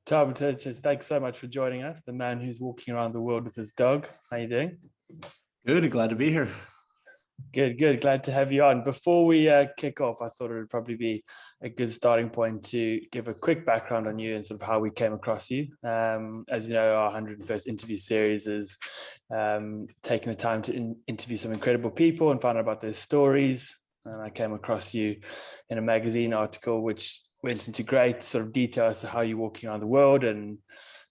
Tom Turcich, thanks so much for joining us. The man who's walking around the world with his dog. How you doing? Good, glad to be here. Good, good. Glad to have you on. Before we kick off, I thought it would probably be a good starting point to give a quick background on you and sort of how we came across you. As you know, our 101st interview series is taking the time to interview some incredible people and find out about their stories. And I came across you in a magazine article, which went into great sort of detail as to how you're walking around the world, and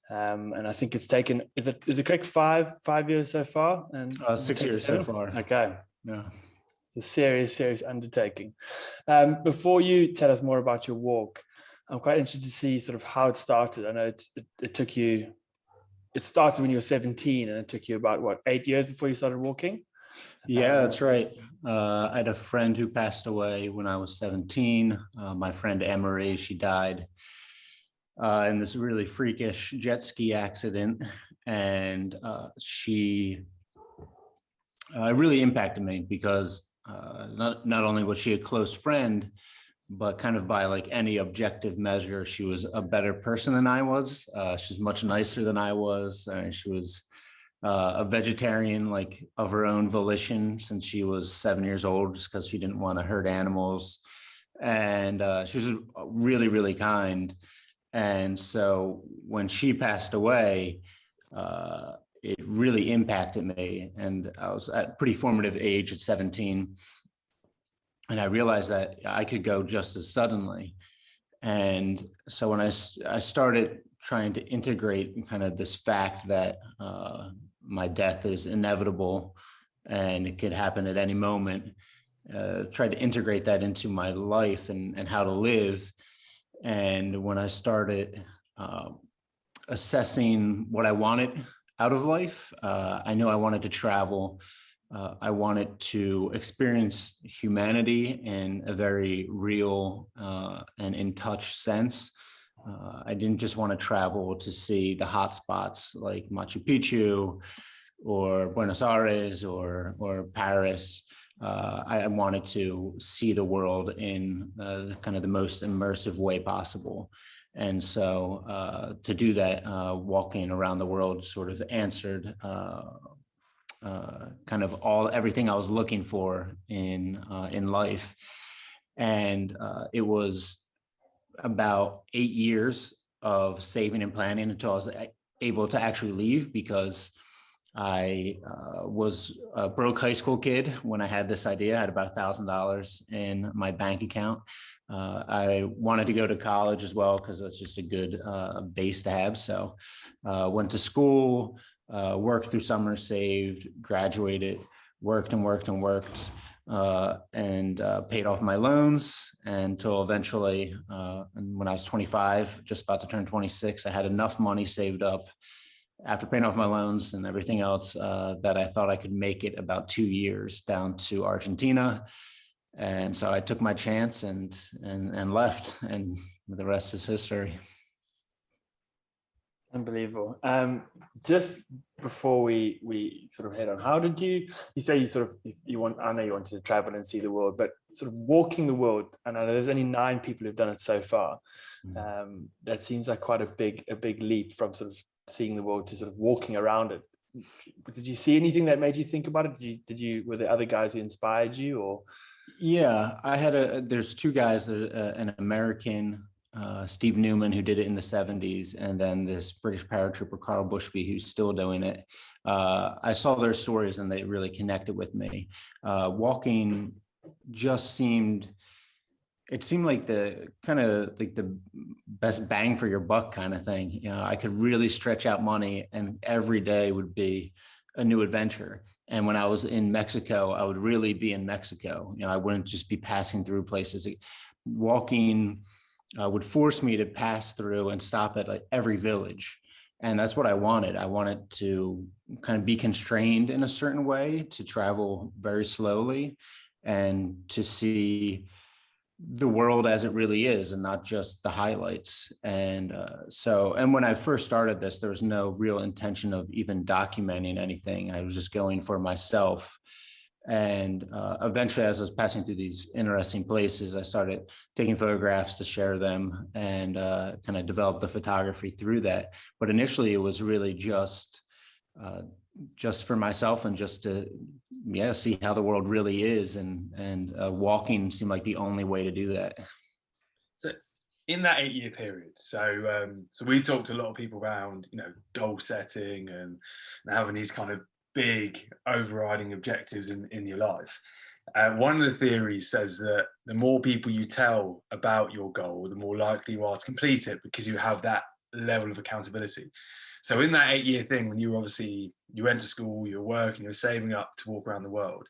I think it's taken, is it correct, five years so far? And 6 years so far. Okay. Yeah. It's a serious undertaking. Before you tell us more about your walk, I'm quite interested to see sort of how it started. I know it took you, it started when you were 17 and it took you about, what, 8 years before you started walking? Yeah, that's right. I had a friend who passed away when I was 17. My friend Emery, she died in this really freakish jet ski accident. And she really impacted me because not only was she a close friend, but kind of by like any objective measure, she was a better person than I was. She's much nicer than I was. She was a vegetarian, like of her own volition, since she was 7 years old, just because she didn't want to hurt animals. And she was really, really kind. And so when she passed away, it really impacted me. And I was at a pretty formative age at 17. And I realized that I could go just as suddenly. And so when I started trying to integrate kind of this fact that my death is inevitable and it could happen at any moment, tried to integrate that into my life and how to live. And when I started assessing what I wanted out of life, I knew I wanted to travel. I wanted to experience humanity in a very real and in touch sense. I didn't just want to travel to see the hot spots like Machu Picchu or Buenos Aires or Paris. I wanted to see the world in kind of the most immersive way possible. And so to do that, walking around the world sort of answered kind of everything I was looking for in life. And it was about 8 years of saving and planning until I was able to actually leave, because I was a broke high school kid when I had this idea. I had about $1,000 in my bank account. I wanted to go to college as well because that's just a good base to have. So went to school, worked through summer, saved, graduated, worked and paid off my loans until eventually, when I was 25, just about to turn 26, I had enough money saved up after paying off my loans and everything else that I thought I could make it about 2 years down to Argentina. And so I took my chance and left, and the rest is history. Unbelievable. Just before we sort of head on, how did you say you sort of, I know you wanted to travel and see the world, but sort of walking the world, I know there's only 9 people who've done it so far. That seems like quite a big leap from sort of seeing the world to sort of walking around it. Did you see anything that made you think about it? Were there other guys who inspired you, or? Yeah, there's 2 guys, an American, Steve Newman, who did it in the 70s, and then this British paratrooper, Carl Bushby, who's still doing it. I saw their stories and they really connected with me. Walking just seemed like the kind of like the best bang for your buck kind of thing. You know, I could really stretch out money and every day would be a new adventure. And when I was in Mexico, I would really be in Mexico. You know, I wouldn't just be passing through places. Walking would force me to pass through and stop at like every village. And that's what I wanted. I wanted to kind of be constrained in a certain way, to travel very slowly and to see the world as it really is and not just the highlights. And when I first started this, there was no real intention of even documenting anything. I was just going for myself. And eventually, as I was passing through these interesting places, I started taking photographs to share them and kind of developed the photography through that. But initially, it was really just for myself and just to see how the world really is, and walking seemed like the only way to do that. So in that 8-year period, so we talked to a lot of people around, goal setting and having these kind of big overriding objectives in your life. One of the theories says that the more people you tell about your goal, the more likely you are to complete it, because you have that level of accountability. So in that 8-year thing, when you went to school, you were working, you were saving up to walk around the world,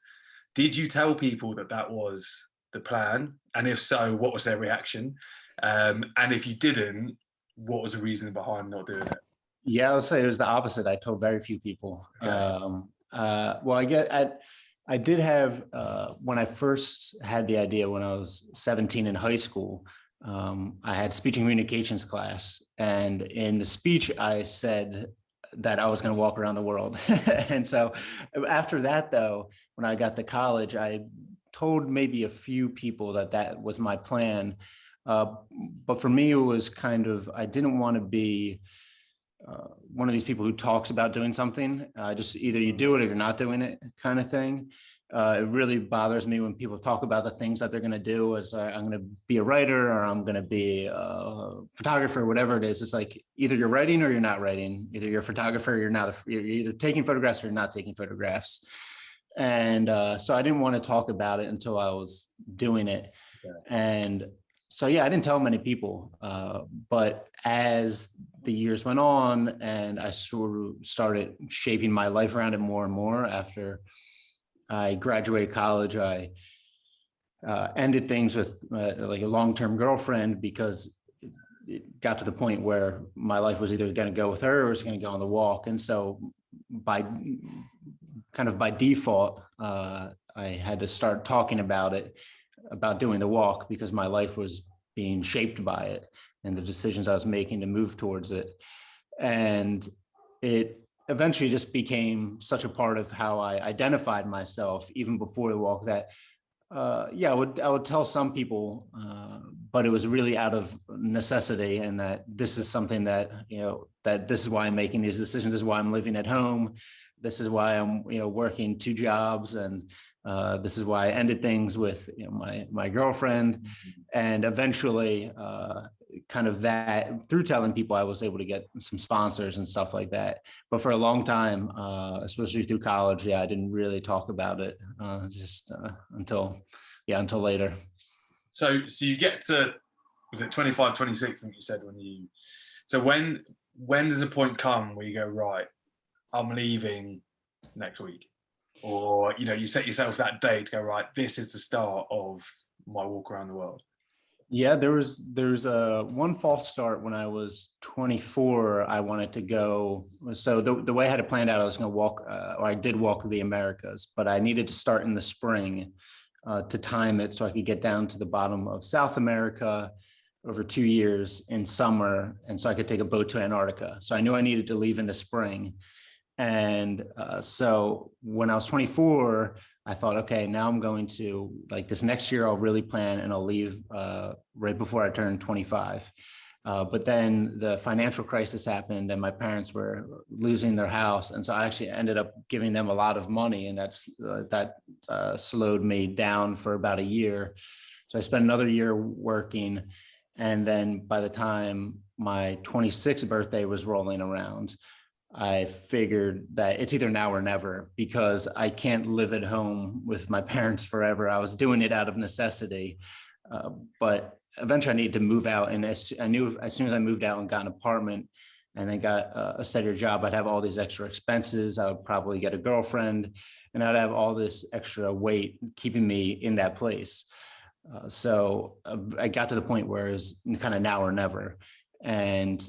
did you tell people that was the plan? And if so, what was their reaction? And if you didn't, what was the reason behind not doing it? Yeah, I would say it was the opposite. I told very few people. Okay. Well, I did have, when I first had the idea when I was 17 in high school, I had speech and communications class. And in the speech, I said that I was going to walk around the world. And so after that, though, when I got to college, I told maybe a few people that was my plan. But for me, it was kind of, I didn't want to be one of these people who talks about doing something, just either you do it or you're not doing it kind of thing. It really bothers me when people talk about the things that they're going to do as I'm going to be a writer, or I'm going to be a photographer, whatever it is. It's like either you're writing or you're not writing. Either you're a photographer or you're not. You're either taking photographs or you're not taking photographs. And so I didn't want to talk about it until I was doing it. Okay. And so, yeah, I didn't tell many people, but as the years went on and I sort of started shaping my life around it more and more, after I graduated college, I ended things with like a long-term girlfriend, because it got to the point where my life was either going to go with her or it was going to go on the walk. And so by default, I had to start talking about doing the walk, because my life was being shaped by it and the decisions I was making to move towards it. And it eventually just became such a part of how I identified myself, even before the walk, that I would tell some people, but it was really out of necessity, and that this is something that, that this is why I'm making these decisions, this is why I'm living at home, this is why I'm, working 2 jobs, and this is why I ended things with my girlfriend. And eventually, kind of that, through telling people, I was able to get some sponsors and stuff like that. But for a long time, especially through college, I didn't really talk about it until later. So you get to, was it 25, 26, I think you said, when does a point come where you go, right, I'm leaving next week? Or, you set yourself that day to go, right, this is the start of my walk around the world? Yeah, there's one false start when I was 24. I wanted to go. So the way I had it planned out, I was going to walk, or I did walk the Americas, but I needed to start in the spring to time it so I could get down to the bottom of South America over 2 years in summer. And so I could take a boat to Antarctica. So I knew I needed to leave in the spring. And so when I was 24, I thought, okay, now I'm going to, like, this next year, I'll really plan and I'll leave right before I turn 25. But then the financial crisis happened and my parents were losing their house. And so I actually ended up giving them a lot of money, and that slowed me down for about a year. So I spent another year working. And then by the time my 26th birthday was rolling around, I figured that it's either now or never, because I can't live at home with my parents forever. I was doing it out of necessity, but eventually I needed to move out. And I knew as soon as I moved out and got an apartment and then got a steadier job, I'd have all these extra expenses. I would probably get a girlfriend, and I'd have all this extra weight keeping me in that place. So I got to the point where it was kind of now or never. And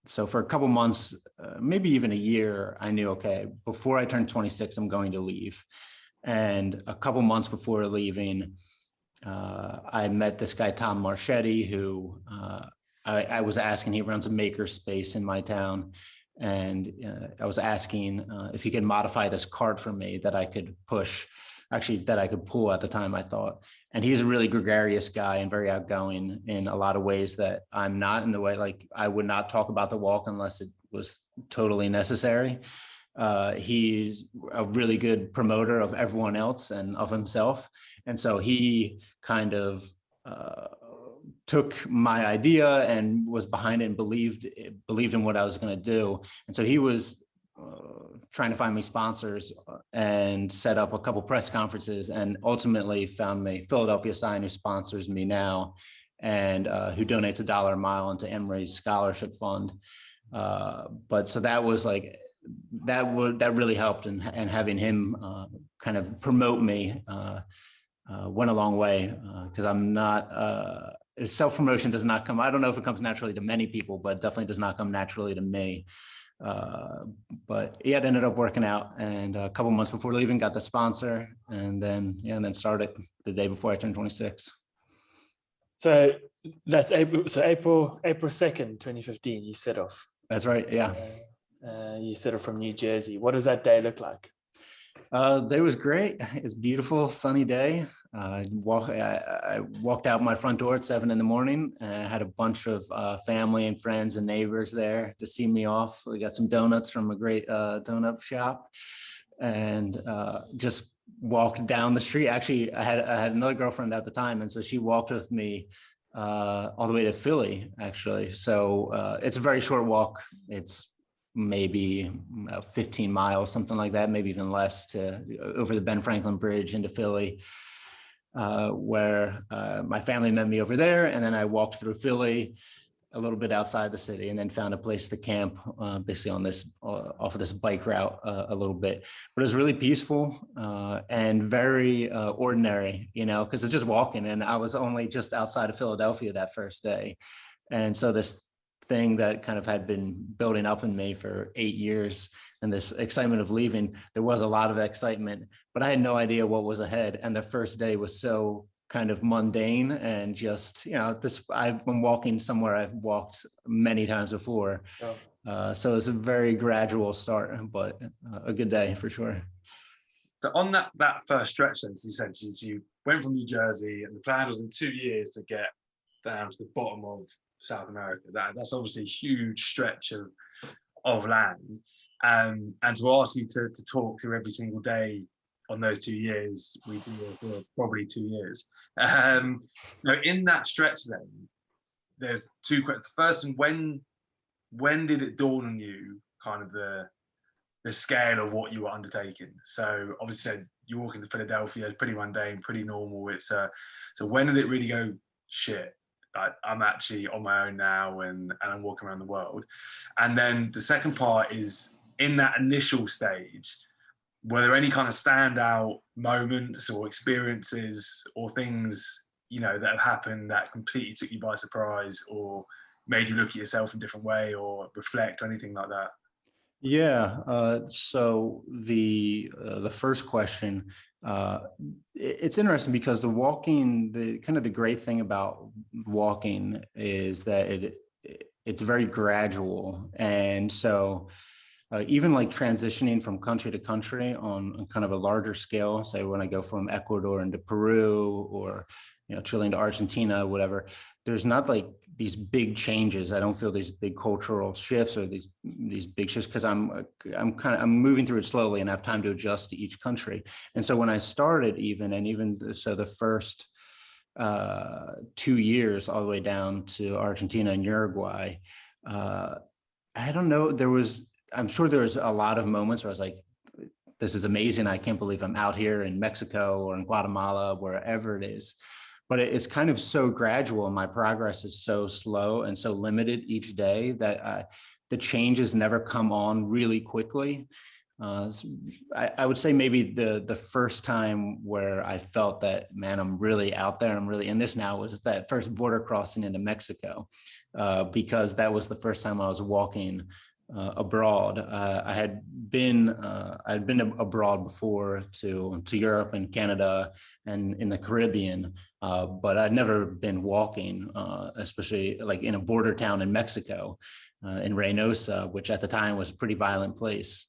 so for a couple months, maybe even a year, I knew, okay, before I turn 26, I'm going to leave. And a couple months before leaving, I met this guy, Tom Marchetti, who I was asking. He runs a maker space in my town. And I was asking if he could modify this cart for me that I could push, actually that I could pull at the time, I thought. And he's a really gregarious guy and very outgoing in a lot of ways that I'm not, in the way, like I would not talk about the walk unless it was totally necessary. He's a really good promoter of everyone else and of himself. And so he kind of took my idea and was behind it and believed in what I was going to do. And so he was trying to find me sponsors and set up a couple press conferences, and ultimately found me Philadelphia Sign, who sponsors me now, and who donates $1 a mile into Emory's scholarship fund. But so that was like, that really helped, and having him kind of promote me went a long way, because I'm not, self-promotion does not come, I don't know if it comes naturally to many people, but definitely does not come naturally to me. But yeah, it ended up working out, and a couple months before leaving, got the sponsor, and then started the day before I turned 26. So that's April. So April 2nd, 2015, you set off. That's right. Yeah. You set off from New Jersey. What does that day look like? Day was great. It's a beautiful sunny day. I walked out my front door at 7 a.m. and I had a bunch of family and friends and neighbors there to see me off. We got some donuts from a great donut shop, and just walked down the street. Actually, I had another girlfriend at the time, and so she walked with me all the way to Philly, actually. So it's a very short walk. It's maybe 15 miles, something like that, maybe even less, to over the Ben Franklin Bridge into Philly, where my family met me over there. And then I walked through Philly a little bit outside the city, and then found a place to camp, basically on this off of this bike route a little bit. But it was really peaceful and very ordinary, because it's just walking, and I was only just outside of Philadelphia that first day. And so this thing that kind of had been building up in me for 8 years, and this excitement of leaving, there was a lot of excitement, but I had no idea what was ahead. And the first day was so kind of mundane, and just, I've been walking somewhere I've walked many times before. Oh. So it's a very gradual start, but a good day for sure. So on that first stretch, then, you said you went from New Jersey, and the plan was in 2 years to get down to the bottom of South America. That's obviously a huge stretch of land, and to ask you to talk through every single day on those 2 years, we do for probably 2 years. In that stretch, then there's two questions. The first one, when did it dawn on you, kind of the scale of what you were undertaking? So obviously said you walk into Philadelphia, it's pretty mundane, pretty normal. So when did it really go, shit, I'm actually on my own now, and I'm walking around the world? And then the second part is, in that initial stage, were there any kind of standout moments or experiences or things, that have happened that completely took you by surprise, or made you look at yourself in a different way, or reflect, or anything like that? Yeah. So the first question, it's interesting, because the great thing about walking is that it's very gradual. And so even like transitioning from country to country on kind of a larger scale, say when I go from Ecuador into Peru, or Chile into Argentina, whatever, there's not like these big changes. I don't feel these big cultural shifts, or these big shifts, because I'm moving through it slowly and have time to adjust to each country. And so when I started, the first 2 years all the way down to Argentina and Uruguay, I don't know, I'm sure there was a lot of moments where I was like, this is amazing. I can't believe I'm out here in Mexico or in Guatemala, wherever it is. But it's kind of so gradual, and my progress is so slow and so limited each day, that the changes never come on really quickly. I would say maybe the first time where I felt that, man, I'm really out there, I'm really in this now, was that first border crossing into Mexico, because that was the first time I was walking abroad. I'd been abroad before to Europe and Canada and in the Caribbean, but I'd never been walking, especially like in a border town in Mexico, in Reynosa, which at the time was a pretty violent place.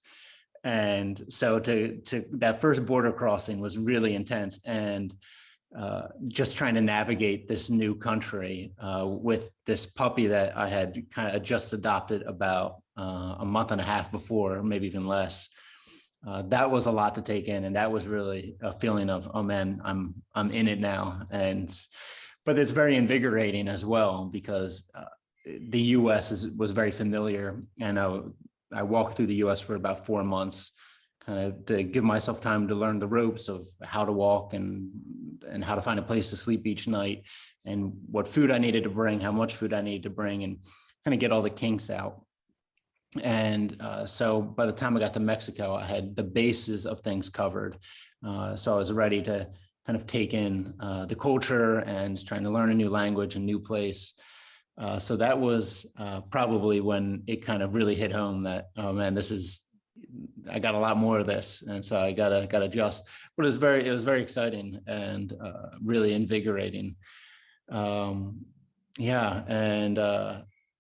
And so to that first border crossing was really intense, and just trying to navigate this new country with this puppy that I had kind of just adopted about a month and a half before, maybe even less. That was a lot to take in, and that was really a feeling of, oh man, I'm in it now. But it's very invigorating as well, because the U.S. was very familiar, and I walked through the U.S. for about 4 months, kind of to give myself time to learn the ropes of how to walk and how to find a place to sleep each night, and what food I needed to bring, how much food I needed to bring, and kind of get all the kinks out. And so by the time I got to Mexico, I had the bases of things covered. So I was ready to kind of take in the culture and trying to learn a new language, a new place. So that was probably when it kind of really hit home that, oh man, I got a lot more of this. And so I got to adjust, but it was very exciting and really invigorating. Yeah. And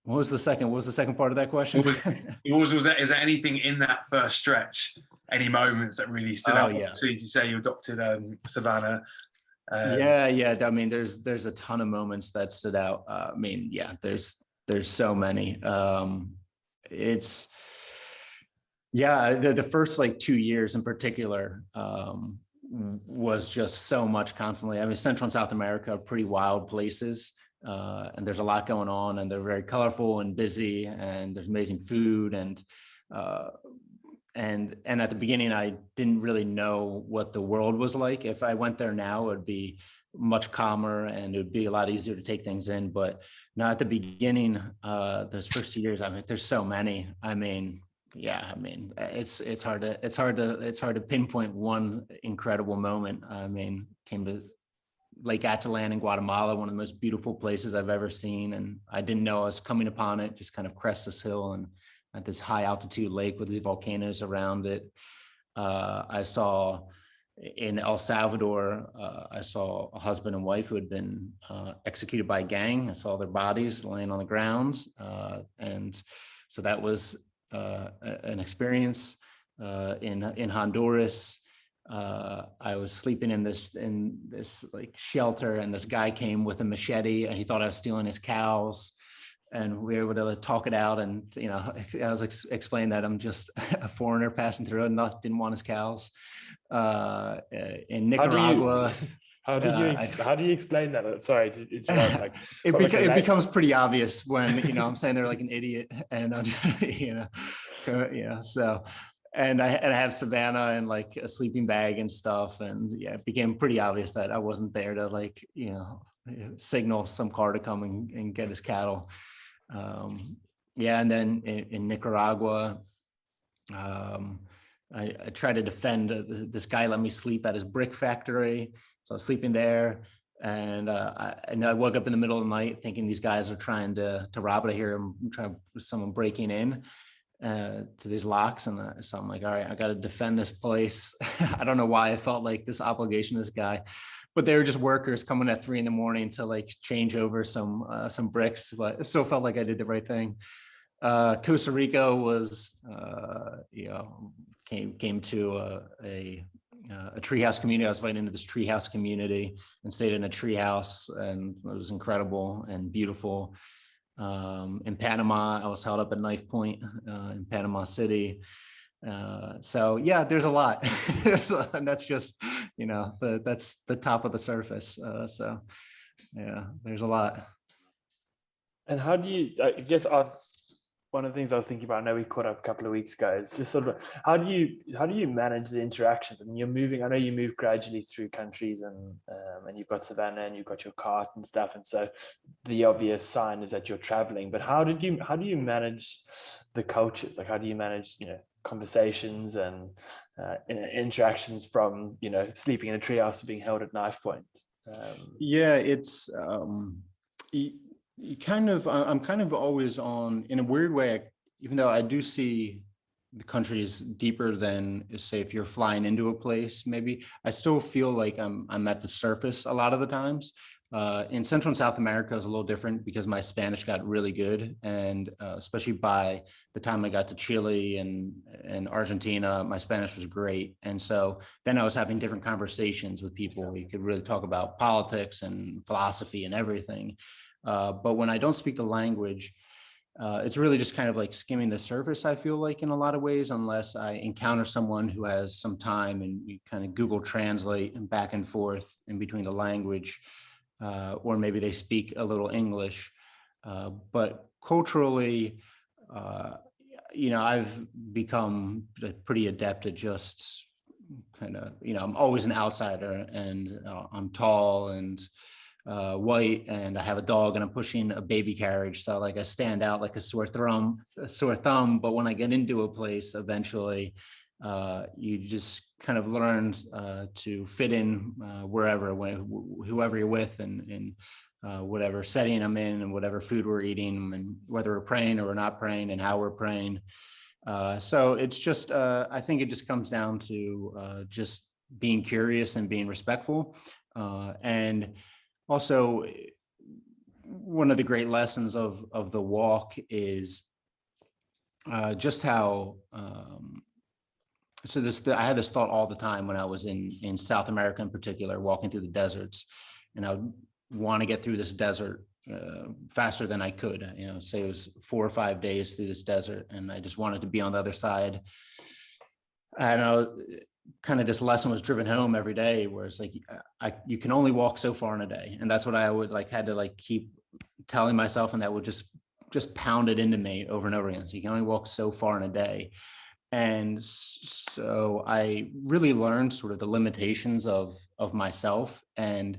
what was the second part of that question? Was there anything in that first stretch, any moments that really stood out? Yeah. So you say you adopted Savannah. Yeah. I mean, there's a ton of moments that stood out. I mean, yeah, there's so many. It's, yeah, the first like 2 years in particular was just so much constantly. I mean, Central and South America are pretty wild places, and there's a lot going on, and they're very colorful and busy, and there's amazing food, and at the beginning, I didn't really know what the world was like. If I went there now, it would be much calmer and it would be a lot easier to take things in. But now at the beginning, those first 2 years, I mean, there's so many. I mean, yeah, I mean, it's hard to pinpoint one incredible moment. I mean, came to Lake Atitlan in Guatemala, one of the most beautiful places I've ever seen, and I didn't know I was coming upon it. Just kind of crest this hill and at this high altitude lake with these volcanoes around it. I saw in El Salvador, I saw a husband and wife who had been executed by a gang. I saw their bodies laying on the ground, and so that was an experience. In Honduras, I was sleeping in this like shelter, and this guy came with a machete, and he thought I was stealing his cows. And we were able to talk it out, and I was explaining that I'm just a foreigner passing through and didn't want his cows. In Nicaragua, how do you explain that? Sorry to interrupt. Like, it becomes pretty obvious when I'm saying they're like an idiot, and I'm so. And I have Savannah and like a sleeping bag and stuff, and yeah, it became pretty obvious that I wasn't there to like signal some car to come and get his cattle. And then in Nicaragua, I tried to defend this guy let me sleep at his brick factory, so I was sleeping there, and I woke up in the middle of the night thinking these guys are trying to rob it. I hear someone breaking in to these locks, and so I'm like, all right, I got to defend this place. I don't know why I felt like this obligation to this guy, but they were just workers coming at 3 a.m. to like change over some bricks, but it still felt like I did the right thing. Costa Rica was came to a treehouse community. I was invited into this treehouse community and stayed in a treehouse, and it was incredible and beautiful. In Panama, I was held up at knife point in Panama City. So yeah, there's a lot. And that's just that's the top of the surface. So yeah, there's a lot. And how do you? I guess one of the things I was thinking about, I know we caught up a couple of weeks ago, is just sort of how do you manage the interactions? I mean, you're moving. I know you move gradually through countries, and you've got Savannah and you've got your cart and stuff, and so the obvious sign is that you're traveling. But how do you manage the cultures? Like, how do you manage conversations and interactions from sleeping in a treehouse to being held at knife point? It's I'm kind of always on, in a weird way, even though I do see the country is deeper than, say, if you're flying into a place, maybe I still feel like I'm at the surface a lot of the times. In Central and South America is a little different because my Spanish got really good, and especially by the time I got to Chile and Argentina, my Spanish was great. And so then I was having different conversations with people. We could really talk about politics and philosophy and everything. But when I don't speak the language, it's really just kind of like skimming the surface, I feel like, in a lot of ways, unless I encounter someone who has some time and we kind of Google Translate and back and forth in between the language, or maybe they speak a little English. But culturally, I've become pretty adept at just kind of, I'm always an outsider, and I'm tall and white, and I have a dog, and I'm pushing a baby carriage, so like I stand out like a sore thumb. But when I get into a place, eventually, you just kind of learn to fit in wherever, whoever you're with, and whatever setting I'm in, and whatever food we're eating, and whether we're praying or we're not praying, and how we're praying. So it's just, I think it just comes down to just being curious and being respectful, and also, one of the great lessons of the walk is just how. I had this thought all the time when I was in South America, in particular, walking through the deserts, and I would want to get through this desert faster than I could. Say it was 4 or 5 days through this desert, and I just wanted to be on the other side. And kind of this lesson was driven home every day, where it's like, you can only walk so far in a day. And that's what I would had to keep telling myself, and that would just pound it into me over and over again. So you can only walk so far in a day. And so I really learned sort of the limitations of myself, and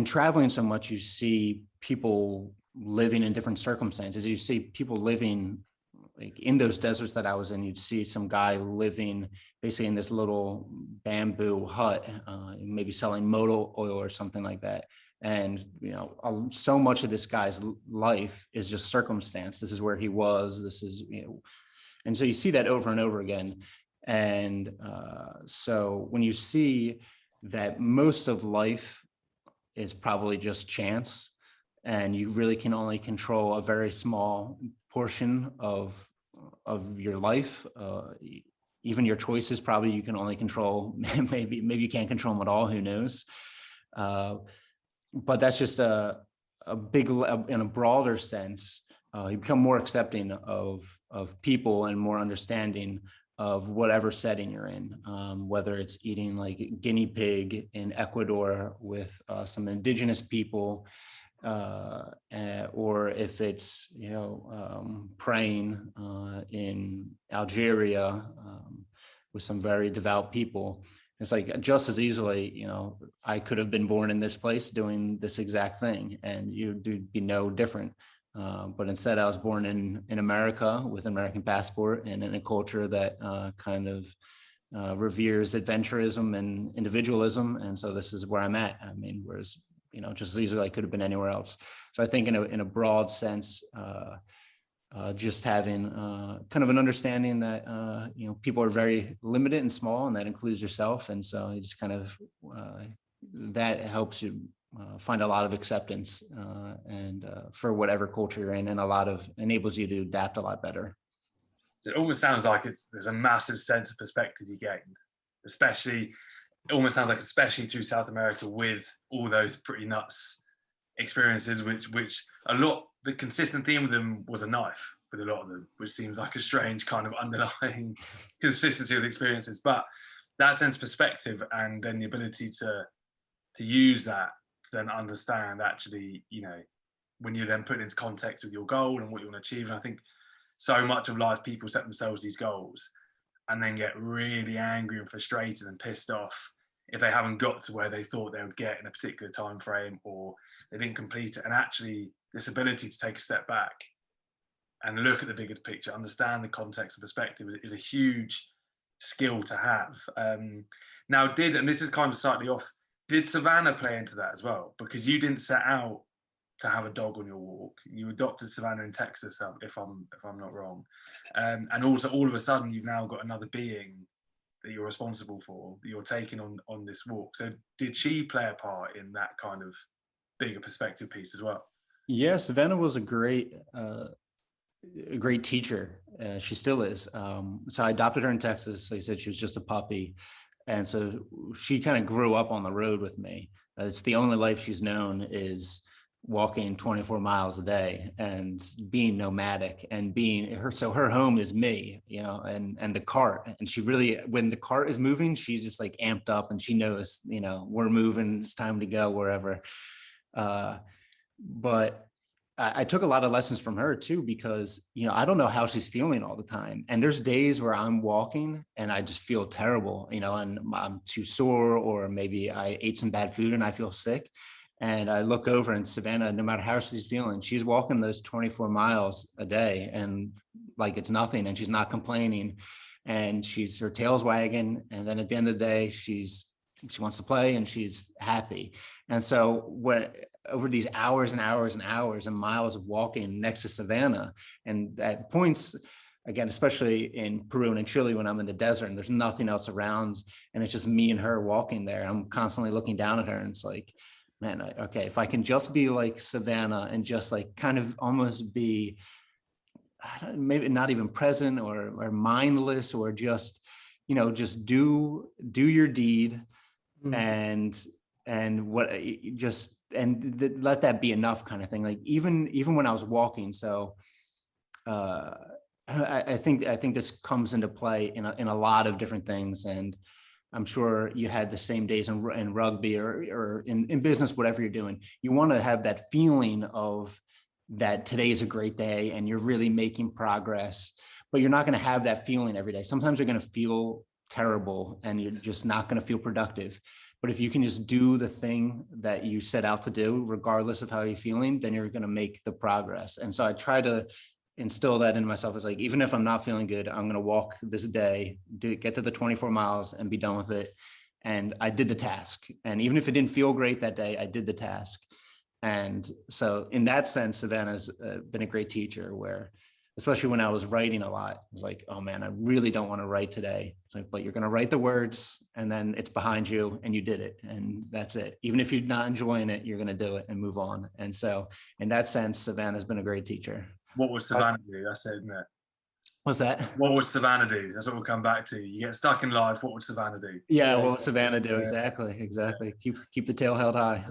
traveling so much, you see people living in different circumstances. You see people living like in those deserts that I was in. You'd see some guy living basically in this little bamboo hut, maybe selling motor oil or something like that. And, so much of this guy's life is just circumstance. This is where he was. This is, and so you see that over and over again. And so when you see that most of life is probably just chance, and you really can only control a very small portion of your life, even your choices, probably you can only control, maybe you can't control them at all, who knows. But that's just a big, in a broader sense, you become more accepting of people, and more understanding of whatever setting you're in, whether it's eating like guinea pig in Ecuador with some indigenous people, or if it's praying in Algeria with some very devout people. It's like just as easily, I could have been born in this place doing this exact thing, and you'd be no different. But instead, I was born in America with an American passport, and in a culture that kind of reveres adventurism and individualism. And so this is where I'm at. I mean, whereas, just as easily I could have been anywhere else. So I think in a broad sense, just having kind of an understanding that, people are very limited and small, and that includes yourself. And so you just kind of, that helps you find a lot of acceptance and for whatever culture you're in, and enables you to adapt a lot better. It almost sounds like there's a massive sense of perspective you gained, especially through South America, with all those pretty nuts experiences, which the consistent theme with them was a knife with a lot of them, which seems like a strange kind of underlying consistency of the experiences. But that sense of perspective, and then the ability to use that to then understand, actually, when you then put it into context with your goal and what you want to achieve. And I think so much of life, people set themselves these goals and then get really angry and frustrated and pissed off if they haven't got to where they thought they would get in a particular time frame, or they didn't complete it. And actually, this ability to take a step back and look at the bigger picture, understand the context and perspective, is a huge skill to have. Now, and this is kind of slightly off, did Savannah play into that as well? Because you didn't set out to have a dog on your walk. You adopted Savannah in Texas, if I'm not wrong, and also all of a sudden you've now got another being that you're responsible for, that you're taking on this walk. So did she play a part in that kind of bigger perspective piece as well? Yeah, Savannah was a great teacher. She still is. So I adopted her in Texas. Like I said, she was just a puppy. And so she kind of grew up on the road with me. It's the only life she's known is walking 24 miles a day and being nomadic and being her. So her home is me, you know, and the cart. And she really, when the cart is moving, she's just like amped up and she knows, you know, we're moving, it's time to go wherever. But I took a lot of lessons from her too, because, you know, I don't know how she's feeling all the time. And there's days where I'm walking and I just feel terrible, you know, and I'm too sore, or maybe I ate some bad food and I feel sick. And I look over, and Savannah, no matter how she's feeling, she's walking those 24 miles a day and like it's nothing, and she's not complaining, and her tail's wagging. And then at the end of the day, she wants to play and she's happy. And so over these hours and hours and hours and miles of walking next to Savannah, and at points, again, especially in Peru and in Chile, when I'm in the desert and there's nothing else around and it's just me and her walking there, I'm constantly looking down at her, and it's like, man, okay, if I can just be like Savannah and just like kind of almost be, maybe not even present or mindless, or just, you know, just do your deed. And what just, and let that be enough kind of thing. Like even when I was walking. So I think this comes into play in a lot of different things. And I'm sure you had the same days in rugby or in business, whatever you're doing. You want to have that feeling of that today is a great day and you're really making progress, but you're not going to have that feeling every day. Sometimes you're going to feel terrible and you're just not going to feel productive. But if you can just do the thing that you set out to do, regardless of how you're feeling, then you're going to make the progress. And so I try to instill that in myself. It's like, even if I'm not feeling good, I'm going to walk this day, get to the 24 miles and be done with it. And I did the task. And even if it didn't feel great that day, I did the task. And so in that sense, Savannah's been a great teacher, where, especially when I was writing a lot, I was like, oh man, I really don't want to write today. It's like, but you're going to write the words and then it's behind you and you did it. And that's it. Even if you're not enjoying it, you're going to do it and move on. And so in that sense, Savannah's been a great teacher. What would Savannah do? That's it, isn't it? What's that? What would Savannah do? That's what we'll come back to. You get stuck in life. What would Savannah do? Yeah, what would Savannah do? Exactly. Keep the tail held high.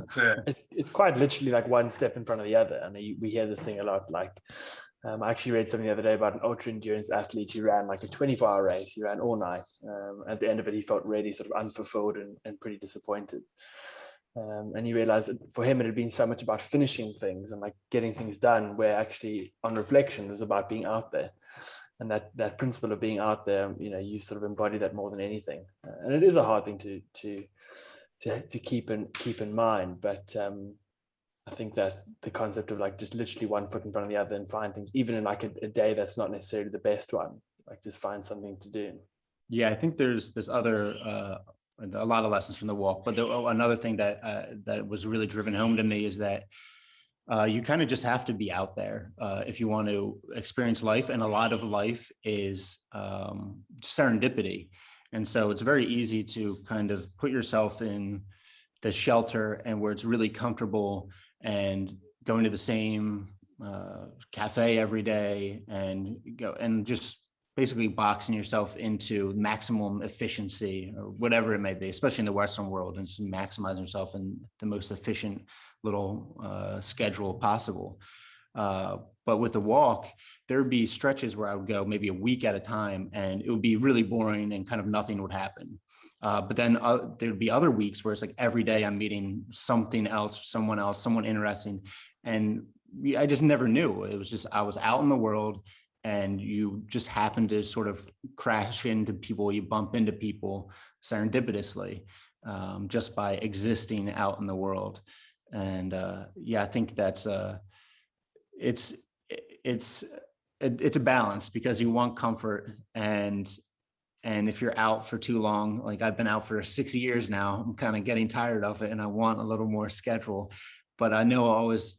It's quite literally like one step in front of the other. And we hear this thing a lot. Like, I actually read something the other day about an ultra endurance athlete who ran like a 24-hour race. He ran all night. At the end of it, he felt really sort of unfulfilled and pretty disappointed. And he realized that for him, it had been so much about finishing things and like getting things done, where actually on reflection, it was about being out there. And that principle of being out there, you know, you sort of embody that more than anything. And it is a hard thing to keep in mind. But I think that the concept of like just literally one foot in front of the other and find things, even in like a day that's not necessarily the best one, like just find something to do. Yeah, I think there's this other, a lot of lessons from the walk, but another thing that was really driven home to me is that you kind of just have to be out there if you want to experience life. And a lot of life is serendipity. And so it's very easy to kind of put yourself in the shelter and where it's really comfortable and going to the same cafe every day and go and just basically boxing yourself into maximum efficiency or whatever it may be, especially in the Western world, and just maximizing yourself in the most efficient little schedule possible. But with the walk, there'd be stretches where I would go maybe a week at a time and it would be really boring and kind of nothing would happen. But then there'd be other weeks where it's like every day I'm meeting something else, someone interesting. And I just never knew. It was just, I was out in the world and you just happen to sort of crash into people, you bump into people serendipitously just by existing out in the world. And yeah, I think that's it's a balance, because you want comfort, and if you're out for too long, like I've been out for 6 years now, I'm kind of getting tired of it and I want a little more schedule. But I know I always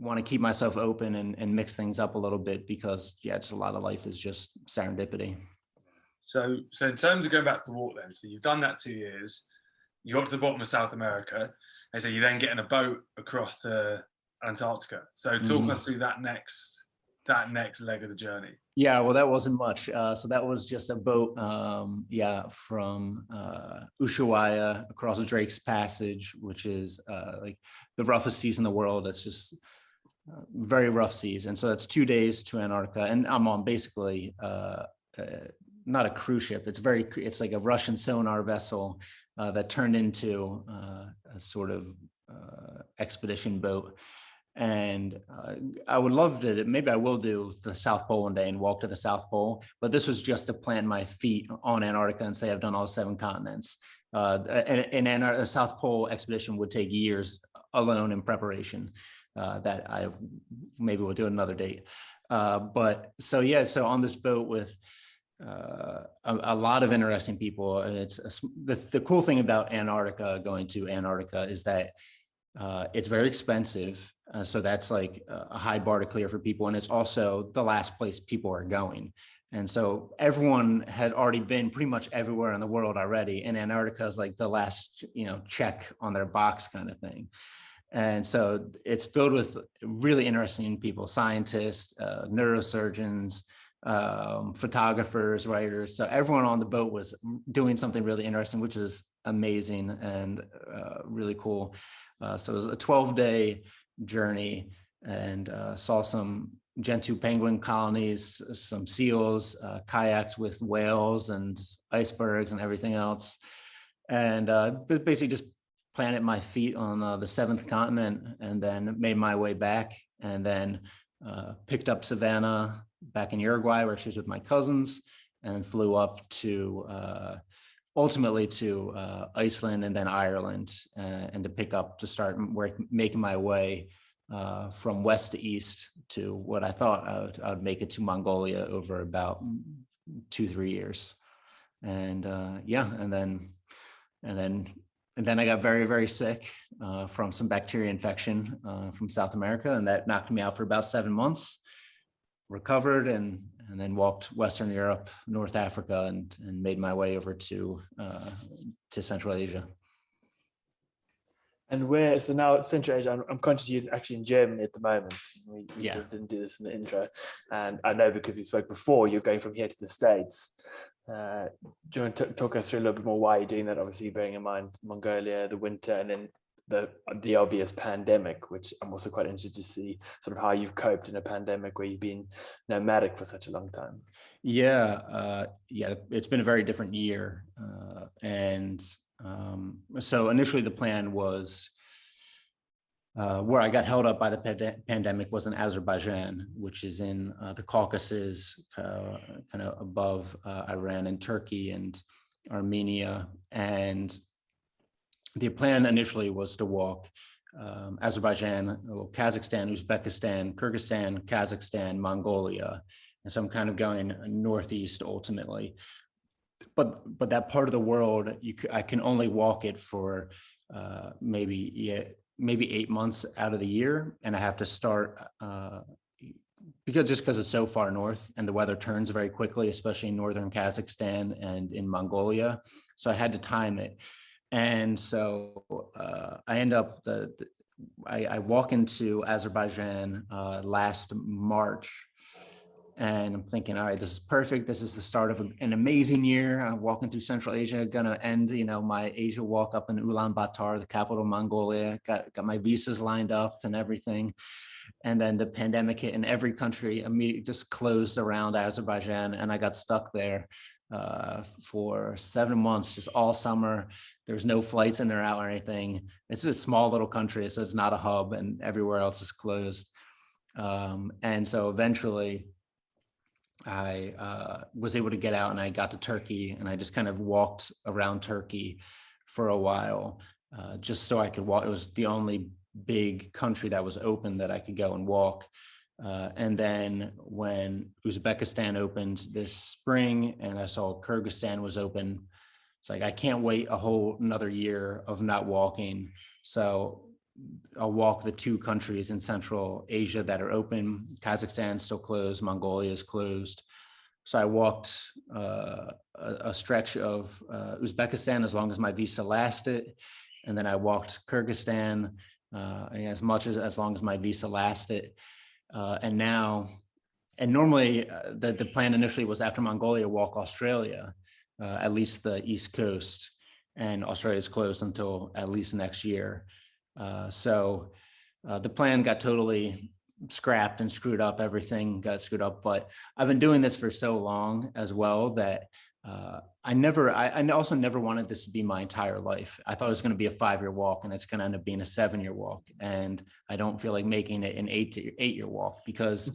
want to keep myself open and mix things up a little bit because it's a lot of life is just serendipity. So in terms of going back to the walk then, so you've done that 2 years, you got to the bottom of South America, and so you then get in a boat across to Antarctica. So talk us through that next leg of the journey. Yeah, well, that wasn't much. So that was just a boat, from Ushuaia across Drake's Passage, which is like the roughest seas in the world. It's just very rough seas. And so that's 2 days to Antarctica. And I'm on basically not a cruise ship. It's like a Russian sonar vessel that turned into a sort of expedition boat. And I would love to, maybe I will do the South Pole one day and walk to the South Pole, but this was just to plant my feet on Antarctica and say I've done all 7 continents. A South Pole expedition would take years alone in preparation that I maybe will do another date. So on this boat with a lot of interesting people. The cool thing about going to Antarctica is that it's very expensive. So that's like a high bar to clear for people. And it's also the last place people are going. And so everyone had already been pretty much everywhere in the world already. And Antarctica is like the last, check on their box kind of thing. And so it's filled with really interesting people, scientists, neurosurgeons, photographers, writers. So everyone on the boat was doing something really interesting, which was amazing and really cool. So it was a 12-day journey and saw some Gentoo penguin colonies, some seals, kayaked with whales and icebergs and everything else. And basically just planted my feet on the 7th continent and then made my way back and then picked up Savannah back in Uruguay where she was with my cousins and flew up to ultimately to Iceland and then Ireland and to start making my way from west to east to what I thought I would make it to Mongolia over about 2-3 years. And and then I got very, very sick from some bacteria infection from South America, and that knocked me out for about 7 months. Recovered and then walked Western Europe, North Africa, and made my way over to Central Asia. And so now Central Asia, I'm conscious you're actually in Germany at the moment. We sort of didn't do this in the intro. And I know because we spoke before, you're going from here to the States. Do you want to talk us through a little bit more why you're doing that? Obviously, bearing in mind Mongolia, the winter, and then the obvious pandemic, which I'm also quite interested to see sort of how you've coped in a pandemic where you've been nomadic for such a long time. It's been a very different year. So initially the plan was where I got held up by the pandemic was in Azerbaijan, which is in the Caucasus, kind of above Iran and Turkey and Armenia. And the plan initially was to walk Azerbaijan, Kazakhstan, Uzbekistan, Kyrgyzstan, Kazakhstan, Mongolia. And so I'm kind of going northeast ultimately. But that part of the world, I can only walk it for maybe 8 months out of the year. And I have to start because it's so far north and the weather turns very quickly, especially in northern Kazakhstan and in Mongolia. So I had to time it. And so I end up, I walk into Azerbaijan last March. And I'm thinking, all right, this is perfect. This is the start of an amazing year. I'm walking through Central Asia, gonna end, my Asia walk up in Ulaanbaatar, the capital of Mongolia. Got my visas lined up and everything. And then the pandemic hit, and every country immediately just closed around Azerbaijan, and I got stuck there for 7 months, just all summer. There's no flights in or out or anything. It's a small little country, so it's not a hub, and everywhere else is closed. And so eventually, I was able to get out and I got to Turkey, and I just kind of walked around Turkey for a while just so I could walk. It was the only big country that was open that I could go and walk. And then when Uzbekistan opened this spring and I saw Kyrgyzstan was open, it's like, I can't wait a whole another year of not walking. So I'll walk the 2 countries in Central Asia that are open. Kazakhstan still closed, Mongolia is closed. So I walked a stretch of Uzbekistan as long as my visa lasted. And then I walked Kyrgyzstan as long as my visa lasted. And normally the plan initially was after Mongolia, walk Australia, at least the East Coast. And Australia is closed until at least next year. So the plan got totally scrapped and screwed up. Everything got screwed up. But I've been doing this for so long as well that I also never wanted this to be my entire life. I thought it was going to be a 5-year walk, and it's going to end up being a 7-year walk. And I don't feel like making it an 8-year walk, because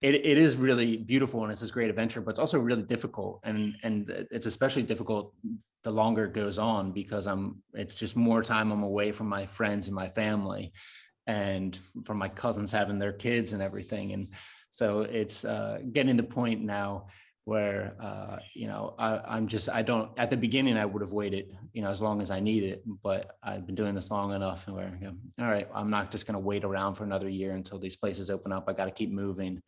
it is really beautiful and it's this great adventure, but it's also really difficult. And it's especially difficult the longer it goes on, because it's just more time I'm away from my friends and my family, and from my cousins having their kids and everything. And so it's getting to the point now where, at the beginning, I would have waited, as long as I needed, but I've been doing this long enough and where, all right, I'm not just going to wait around for another year until these places open up. I got to keep moving.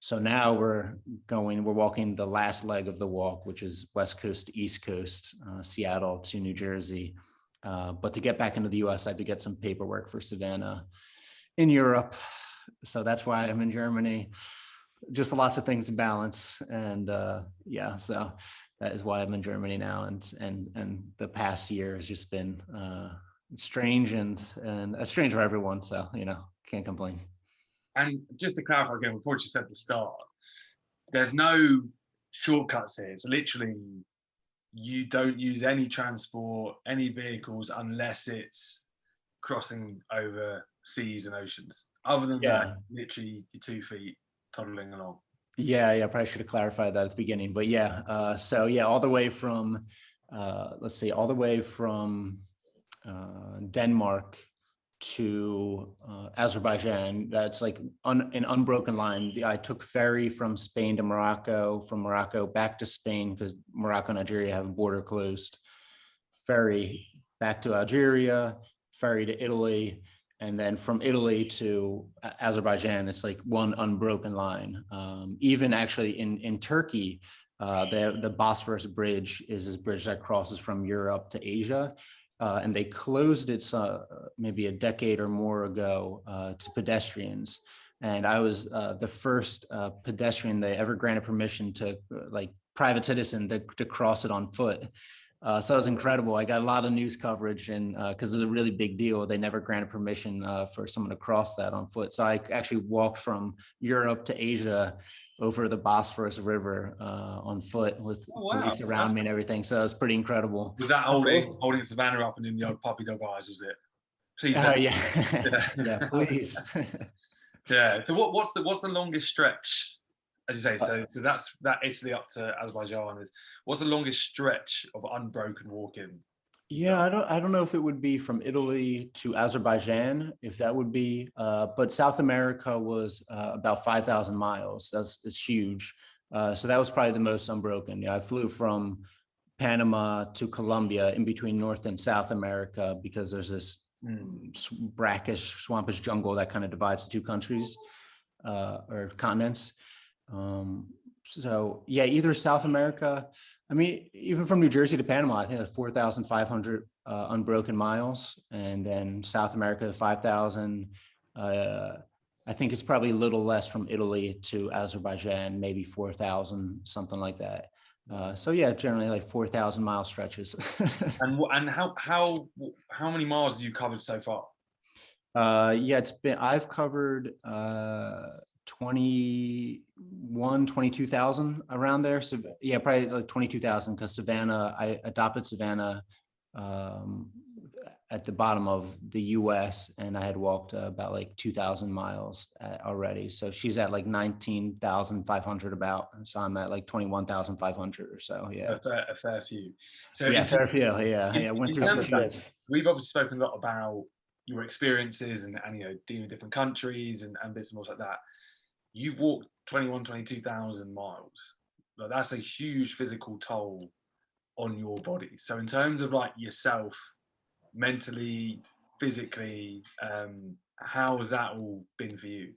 So now we're walking the last leg of the walk, which is West Coast to East Coast, Seattle to New Jersey. But to get back into the US, I had to get some paperwork for Savannah in Europe. So that's why I'm in Germany. Just lots of things to balance. And so that is why I'm in Germany now. And the past year has just been strange and strange for everyone. So, can't complain. And just to clarify again, before you said at the start, there's no shortcuts here. It's literally, you don't use any transport, any vehicles, unless it's crossing over seas and oceans. Other than that, literally your 2 feet toddling along. Yeah, probably should have clarified that at the beginning. But all the way from, Denmark to Azerbaijan. That's like an unbroken line. I took ferry from Spain to Morocco, from Morocco back to Spain, because Morocco and Algeria have a border closed. Ferry back to Algeria, ferry to Italy, and then from Italy to Azerbaijan, it's like one unbroken line. Even actually in Turkey, the Bosphorus Bridge is this bridge that crosses from Europe to Asia. And they closed it maybe a decade or more ago to pedestrians. And I was the first pedestrian they ever granted permission to, like, private citizen to cross it on foot. So it was incredible. I got a lot of news coverage, and because it's a really big deal, they never granted permission for someone to cross that on foot. So I actually walked from Europe to Asia over the Bosphorus River on foot with police around me and everything. So it was pretty incredible. Was that holding Savannah up and doing the old puppy dog eyes, was it? Please. Yeah, please. Yeah. So what's the longest stretch, as you say? So that's that Italy up to Azerbaijan. What's the longest stretch of unbroken walking? Yeah, I don't know if it would be from Italy to Azerbaijan, if that would be, but South America was about 5,000 miles. It's huge. So that was probably the most unbroken. Yeah, I flew from Panama to Colombia in between North and South America, because there's this brackish, swampish jungle that kind of divides the 2 countries or continents. So yeah, either South America. I mean, even from New Jersey to Panama, I think that's 4,500 unbroken miles, and then South America 5,000. I think it's probably a little less from Italy to Azerbaijan, maybe 4,000, something like that. So yeah, generally like 4,000 mile stretches. And how many miles have you covered so far? I've covered 22,000 around there. So yeah, probably like 22,000, because Savannah, I adopted Savannah at the bottom of the US, and I had walked about like 2,000 miles already. So she's at like 19,500 about. So I'm at like 21,500 or so. Yeah. A fair few. So yeah, fair few. Yeah. Went through some steps. We've obviously spoken a lot about your experiences and dealing with different countries and bits and bobs like that. You've walked 22,000 miles. Like, that's a huge physical toll on your body. So in terms of like yourself, mentally, physically. How has that all been for you?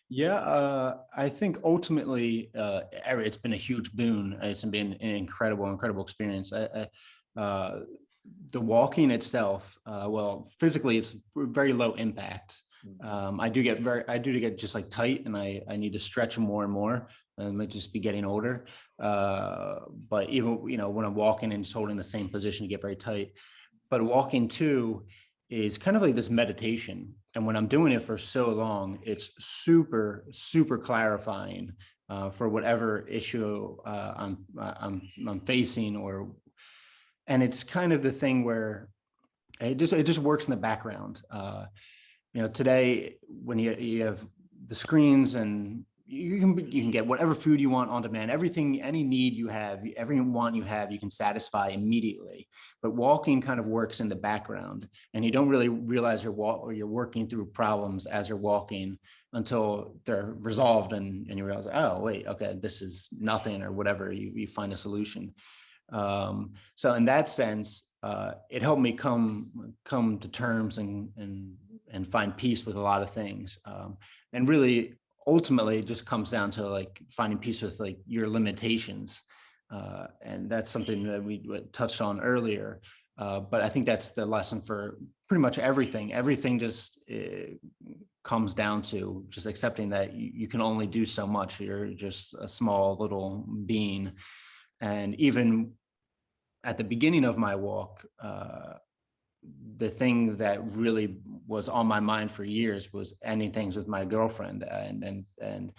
Yeah, I think ultimately it's been a huge boon. It's been an incredible experience. The walking itself, well, physically it's very low impact. I do get just like tight, and I need to stretch more and more. I might just be getting older. But even, when I'm walking and just holding the same position, you get very tight. But walking too is kind of like this meditation. And when I'm doing it for so long, it's super clarifying for whatever issue I'm facing, and it's kind of the thing where it just works in the background. Today when you have the screens, and you can get whatever food you want on demand, everything, any need you have, every want you have, you can satisfy immediately. But walking kind of works in the background, and you don't really realize you're working through problems as you're walking until they're resolved, and you realize, oh wait, okay, this is nothing, or whatever. You find a solution. So in that sense, it helped me come to terms and find peace with a lot of things. And really, ultimately, it just comes down to like finding peace with like your limitations. And that's something that we touched on earlier. But I think that's the lesson for pretty much everything. Everything just comes down to just accepting that you can only do so much. You're just a small little being. And even at the beginning of my walk, the thing that really was on my mind for years was ending things with my girlfriend and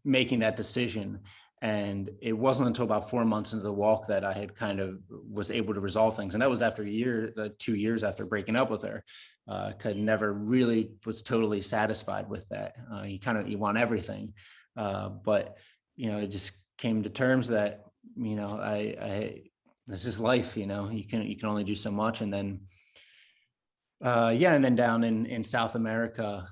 making that decision. And it wasn't until about 4 months into the walk that I had kind of was able to resolve things. And that was after 2 years after breaking up with her. Could never really was totally satisfied with that. You want everything. But, it just came to terms that, this is life, you can only do so much. And then, and then down in South America,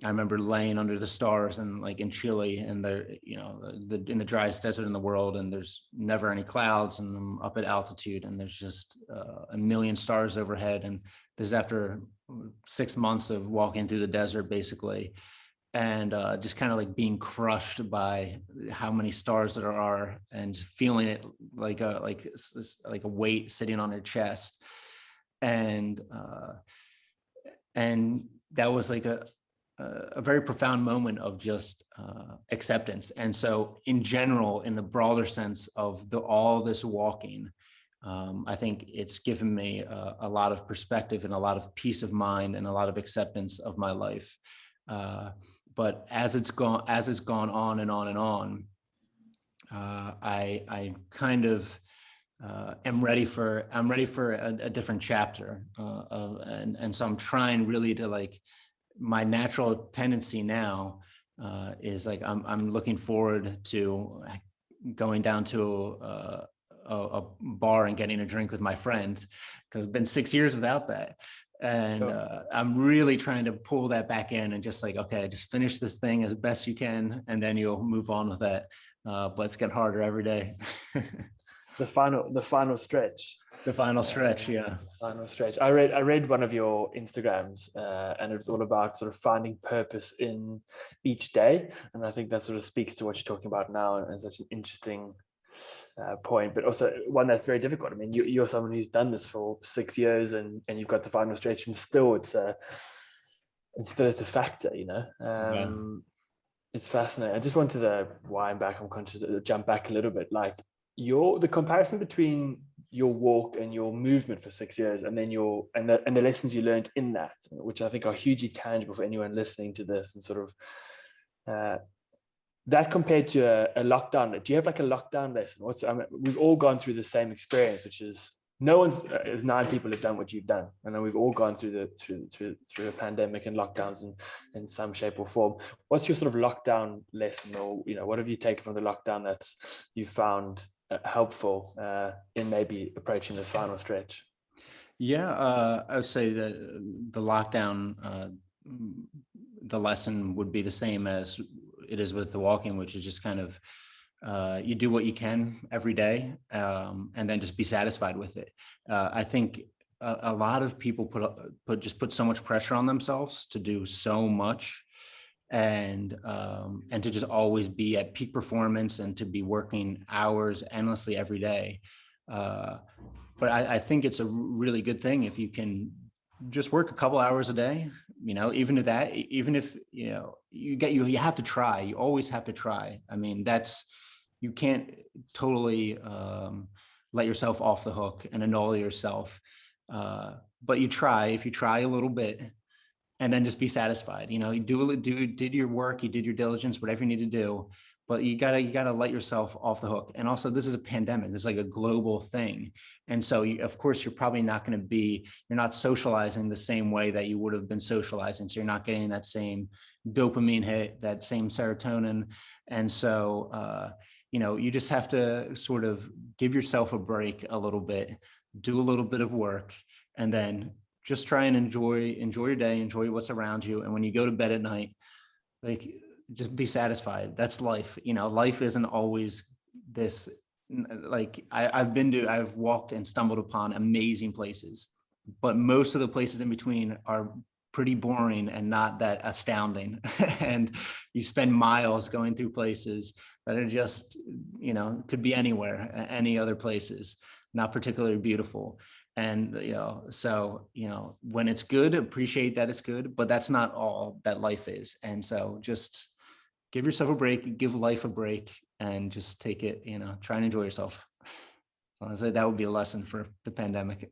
I remember laying under the stars and like in Chile, and in the driest desert in the world, and there's never any clouds, and I'm up at altitude, and there's just a million stars overhead. And this is after 6 months of walking through the desert, basically. And just kind of like being crushed by how many stars there are, and feeling it like a weight sitting on your chest. And that was like a very profound moment of just acceptance. And so in general, in the broader sense of all this walking, I think it's given me a lot of perspective and a lot of peace of mind and a lot of acceptance of my life. But as it's gone on and on and on, I kind of am ready for a different chapter, and so I'm trying really to, like, my natural tendency now is like I'm looking forward to going down to a bar and getting a drink with my friends, because it's been 6 years without that. And I'm really trying to pull that back in and just like, okay, just finish this thing as best you can, and then you'll move on with that. But it's getting harder every day. The final stretch. The final stretch, yeah. Final stretch. I read one of your Instagrams, and it was all about sort of finding purpose in each day, and I think that sort of speaks to what you're talking about now, and such an interesting point, but also one that's very difficult. I mean, you're someone who's done this for 6 years, and you've got the final stretch, and still it's a factor, It's fascinating. I just wanted to wind back. I'm conscious to jump back a little bit. Like the comparison between your walk and your movement for 6 years, and then the lessons you learned in that, which I think are hugely tangible for anyone listening to this, and sort of that compared to a lockdown. Do you have like a lockdown lesson? We've all gone through the same experience, which is there's 9 people have done what you've done, and then we've all gone through a pandemic and lockdowns in some shape or form. What's your sort of lockdown lesson, or what have you taken from the lockdown that you found helpful in maybe approaching this final stretch? Yeah, I would say that the lockdown, the lesson would be the same as it is with the walking, which is just kind of you do what you can every day, and then just be satisfied with it. I think a lot of people put so much pressure on themselves to do so much, and to just always be at peak performance and to be working hours endlessly every day. But I think it's a really good thing if you can just work a couple hours a day, even if you have to try, you always have to try. I mean, you can't totally let yourself off the hook and annul yourself. But if you try a little bit, and then just be satisfied. You did your work, you did your diligence, whatever you need to do, but you gotta let yourself off the hook. And also, this is a pandemic. This is like a global thing, and so of course you're probably not going to you're not socializing the same way that you would have been socializing. So you're not getting that same dopamine hit, that same serotonin, and so you just have to sort of give yourself a break a little bit, do a little bit of work, and then just try and enjoy your day, enjoy what's around you. And when you go to bed at night, like, just be satisfied. That's life. Life isn't always this, like, I've walked and stumbled upon amazing places, but most of the places in between are pretty boring and not that astounding. And you spend miles going through places that are just, could be anywhere, any other places, not particularly beautiful. And, so, when it's good, appreciate that it's good, but that's not all that life is. And so just give yourself a break, give life a break, and just take it, try and enjoy yourself. So I say that would be a lesson for the pandemic.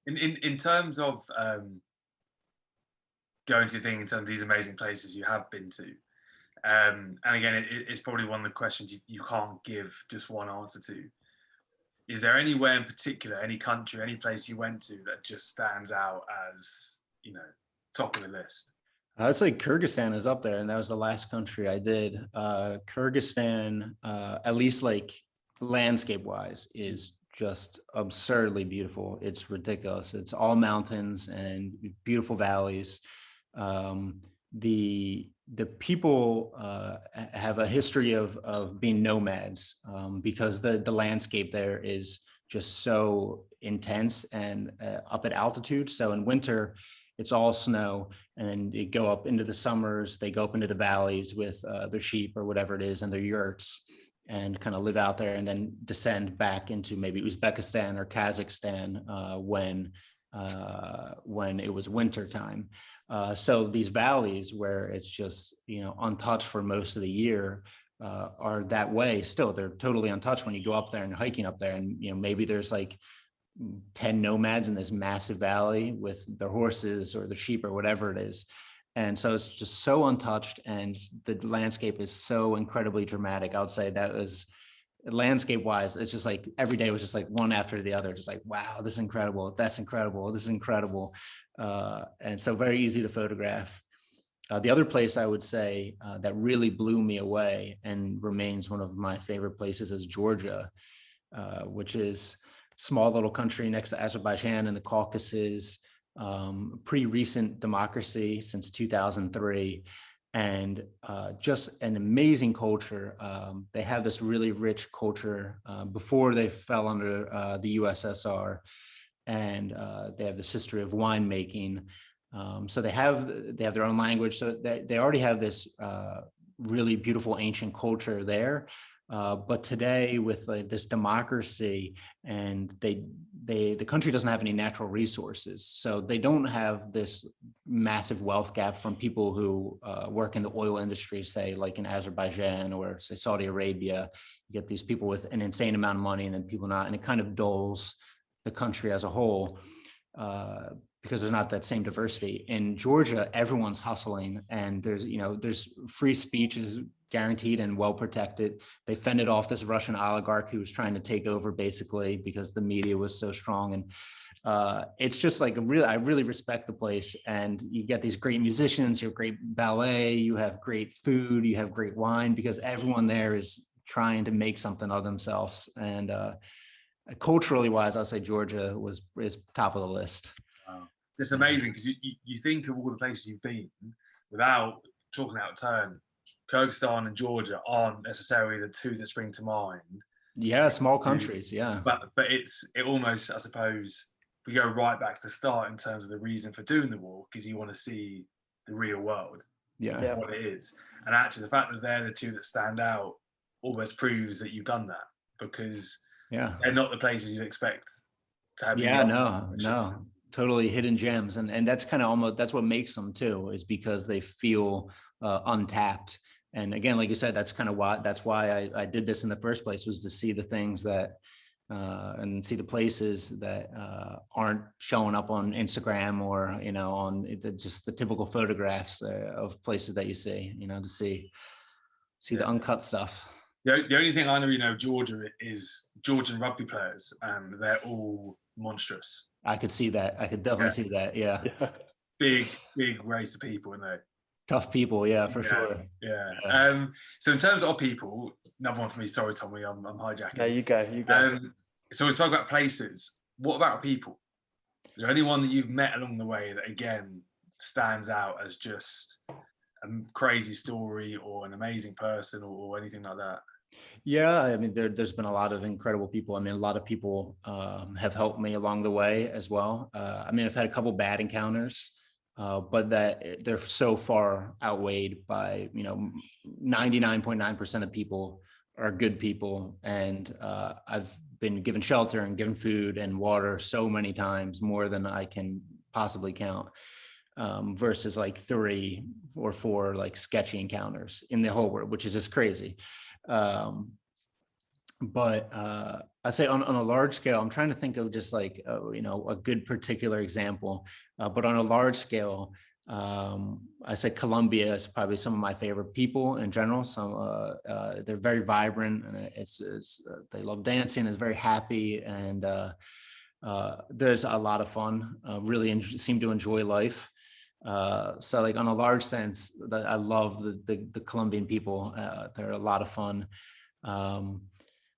In terms of going to in terms of these amazing places you have been to, and again, it's probably one of the questions you can't give just one answer to. Is there anywhere in particular, any country, any place you went to that just stands out as, top of the list? I'd say Kyrgyzstan is up there, and that was the last country I did. Kyrgyzstan, at least like landscape-wise, is just absurdly beautiful. It's ridiculous. It's all mountains and beautiful valleys. The people have a history of being nomads, because the landscape there is just so intense and up at altitude. So in winter, it's all snow, and then they go up into the summers, they go up into the valleys with their sheep or whatever it is and their yurts, and kind of live out there, and then descend back into maybe Uzbekistan or Kazakhstan when it was winter time. So these valleys where it's just, untouched for most of the year, are that way still. They're totally untouched when you go up there and hiking up there, and maybe there's like 10 nomads in this massive valley with their horses or the sheep or whatever it is. And so it's just so untouched, and the landscape is so incredibly dramatic. I would say that was, landscape wise, it's just like every day was just like one after the other, just like, wow, this is incredible, that's incredible, this is incredible. And so very easy to photograph. The other place I would say that really blew me away and remains one of my favorite places is Georgia, which is a small little country next to Azerbaijan in the Caucasus, pretty recent democracy since 2003. And just an amazing culture. They have this really rich culture before they fell under the USSR, and they have this history of winemaking. So they have their own language. So they already have this really beautiful ancient culture there. But today, with like this democracy, and the country doesn't have any natural resources, so they don't have this massive wealth gap from people who work in the oil industry, say like in Azerbaijan or say Saudi Arabia. You get these people with an insane amount of money, and then people not, and it kind of dulls the country as a whole. Because there's not that same diversity. In Georgia, everyone's hustling, and there's free speech is guaranteed and well protected. They fended off this Russian oligarch who was trying to take over, basically, because the media was so strong. And it's just like I really respect the place. And you get these great musicians, you have great ballet, you have great food, you have great wine, because everyone there is trying to make something of themselves. And culturally wise, I'll say Georgia is top of the list. Wow. It's amazing, because you think of all the places you've been, without talking out of turn, Kyrgyzstan and Georgia aren't necessarily the two that spring to mind. Yeah, small countries, yeah. But it almost, I suppose, we go right back to the start in terms of the reason for doing the walk is you want to see the real world, Yeah. what it is. And actually the fact that they're the two that stand out almost proves that you've done that, because they're not the places you'd expect to have. No, totally hidden gems. And that's kind of almost, that's what makes them too, is because they feel untapped. And again, like you said, that's why I did this in the first place, was to see the things that and see the places that aren't showing up on Instagram or, on just the typical photographs of places that you see, to see the uncut stuff. The only thing I know, Georgia, is Georgian rugby players, and they're all monstrous. I could see that. I could definitely see that. Yeah. Big race of people, and they're tough people. Yeah, for sure. Yeah. So in terms of people, another one for me. Sorry, Tommy, I'm hijacking. No, you go. So we spoke about places. What about people? Is there anyone that you've met along the way that again stands out as just a crazy story or an amazing person or anything like that? Yeah, I mean, there's been a lot of incredible people. I mean, a lot of people have helped me along the way as well. I mean, I've had a couple bad encounters, but that they're so far outweighed by, 99.9% of people are good people. And I've been given shelter and given food and water so many times, more than I can possibly count, versus like 3 or 4 like sketchy encounters in the whole world, which is just crazy. But I say on a large scale, I'm trying to think of just like, a good particular example, but on a large scale, I say Colombia is probably some of my favorite people in general. So they're very vibrant, and they love dancing. It's very happy, and there's a lot of fun. Really seem to enjoy life. So like on a large sense, I love the Colombian people. They're a lot of fun.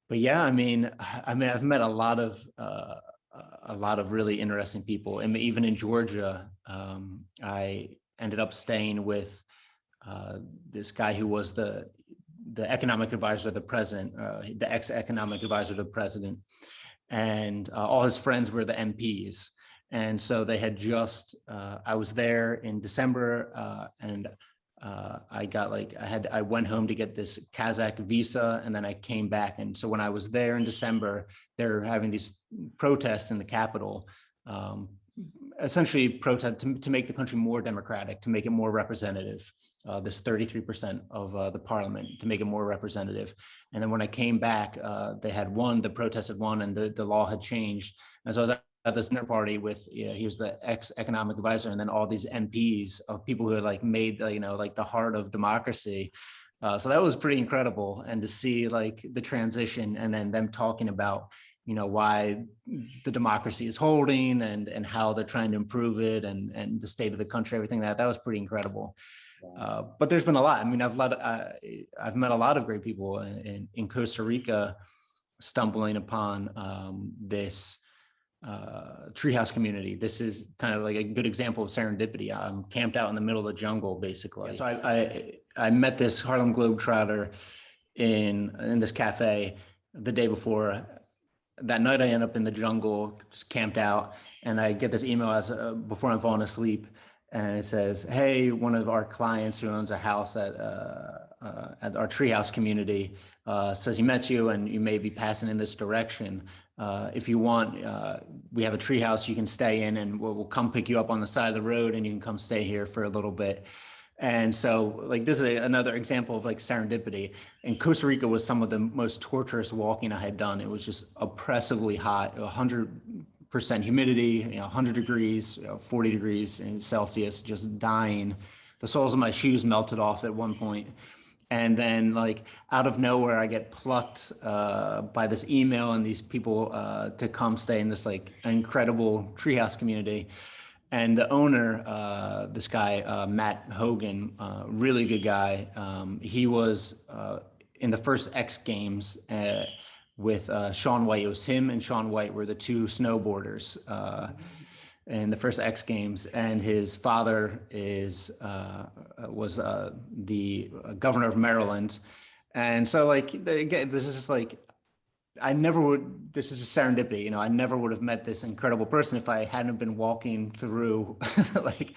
But yeah, I mean, I've met a lot of really interesting people. And even in Georgia, I ended up staying with this guy who was the economic advisor of the president, the ex-economic advisor of the president. And all his friends were the MPs. And so they had I was there in December, and I went home to get this Kazakh visa, and then I came back. And so when I was there in December, they're having these protests in the capital, essentially protest to make the country more democratic, to make it more representative, this 33% of the parliament, to make it more representative. And then when I came back, the protest had won, and the law had changed. And so I was at this dinner party with, he was the ex-economic advisor, and then all these MPs of people who had like made, like the heart of democracy. So that was pretty incredible. And to see like the transition, and then them talking about, why the democracy is holding, and how they're trying to improve it, and the state of the country, everything that was pretty incredible. But there's been a lot. I mean, I've met a lot of great people in Costa Rica, stumbling upon this treehouse community. This is kind of like a good example of serendipity. I'm camped out in the middle of the jungle, basically. So I met this Harlem Globetrotter in this cafe the day before. That night I end up in the jungle, just camped out, and I get this email before I'm falling asleep, and it says, "Hey, one of our clients who owns a house at our treehouse community says he met you, and you may be passing in this direction. If you want, we have a treehouse you can stay in, and we'll come pick you up on the side of the road, and you can come stay here for a little bit." And so like, this is another example of like serendipity. And Costa Rica was some of the most torturous walking I had done. It was just oppressively hot, 100% humidity, 100 degrees, 40 degrees in Celsius, just dying. The soles of my shoes melted off at one point. And then like out of nowhere, I get plucked by this email and these people to come stay in this like incredible treehouse community. And the owner, this guy, Matt Hogan, really good guy. He was in the first X Games with Shaun White. It was him and Shaun White were the 2 snowboarders in the first X Games. And his father was the governor of Maryland. And so like, again, this is just like I never would, this is just serendipity, you know, I never would have met this incredible person if I hadn't been walking through like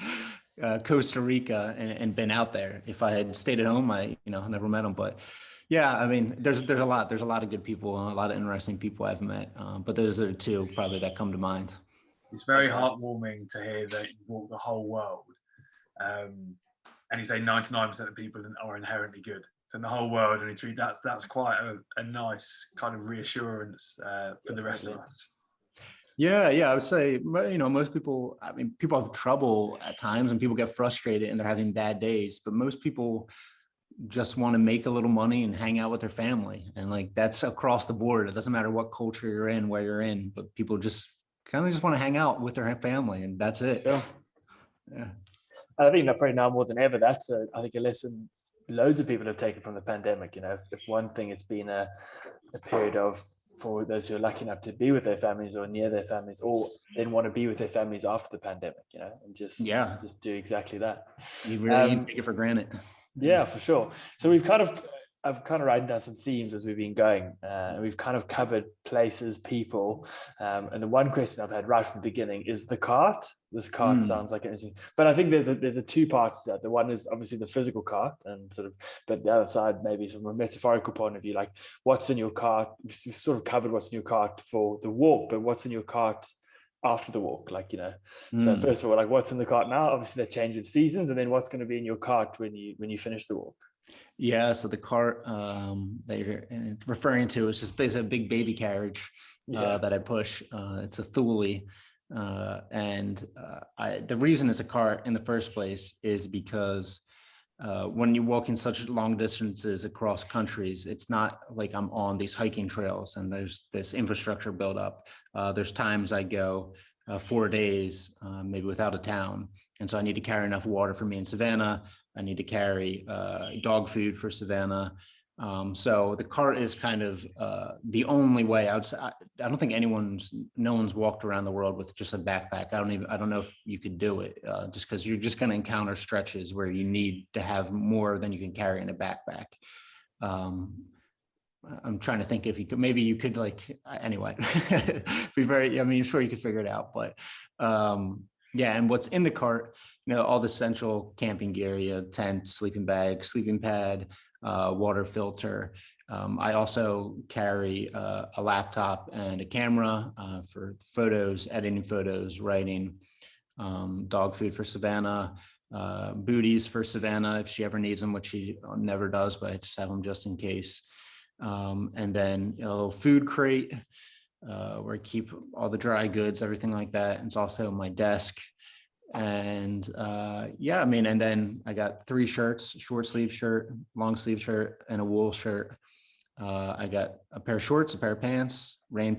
Costa Rica and been out there. If I had stayed at home, I never met him. But yeah, I mean, there's a lot of good people and a lot of interesting people I've met. But those are the two probably that come to mind. It's very heartwarming to hear that you walk the whole world. And you say 99% of people are inherently good. So in the whole world, and that's quite a nice kind of reassurance for the rest of us. Yeah, I would say, most people, I mean, people have trouble at times and people get frustrated and they're having bad days, but most people just want to make a little money and hang out with their family. And like, that's across the board. It doesn't matter what culture you're in, where you're in, but people just kind of just want to hang out with their family, and that's it. Sure. Yeah. I think that probably now more than ever, that's I think a lesson loads of people have taken from the pandemic. You know, if one thing, it's been a period of, for those who are lucky enough to be with their families or near their families, or then want to be with their families after the pandemic, you know, and just do exactly that. You really take it for granted. Yeah, for sure. So I've kind of written down some themes as we've been going. We've kind of covered places, people, and the one question I've had right from the beginning is the cart. This cart sounds like interesting, but I think there's a two parts to that. The one is obviously the physical cart, and sort of, but the other side maybe from a metaphorical point of view, like what's in your cart. We've sort of covered what's in your cart for the walk, but what's in your cart after the walk, like, you know. So first of all, like what's in the cart now, obviously that changes seasons, and then what's going to be in your cart when you finish the walk. Yeah, so the cart that you're referring to is just basically a big baby carriage that I push. It's a Thule, and the reason it's a cart in the first place is because when you walk in such long distances across countries, it's not like I'm on these hiking trails and there's this infrastructure built up. There's times I go 4 days, maybe without a town. And so I need to carry enough water for me in Savannah. I need to carry dog food for Savannah. So the cart is kind of the only way. I don't think no one's walked around the world with just a backpack. I don't know if you could do it just because you're just going to encounter stretches where you need to have more than you can carry in a backpack. I'm trying to think if maybe you could like, anyway, sure you could figure it out, but and what's in the cart, all the essential camping gear, tent, sleeping bag, sleeping pad, water filter. I also carry a laptop and a camera for photos, editing photos, writing, dog food for Savannah, booties for Savannah if she ever needs them, which she never does, but I just have them just in case. And then a little food crate where I keep all the dry goods, everything like that. And it's also my desk. And and then I got 3 shirts: short sleeve shirt, long sleeve shirt, and a wool shirt. I got a pair of shorts, a pair of pants, rain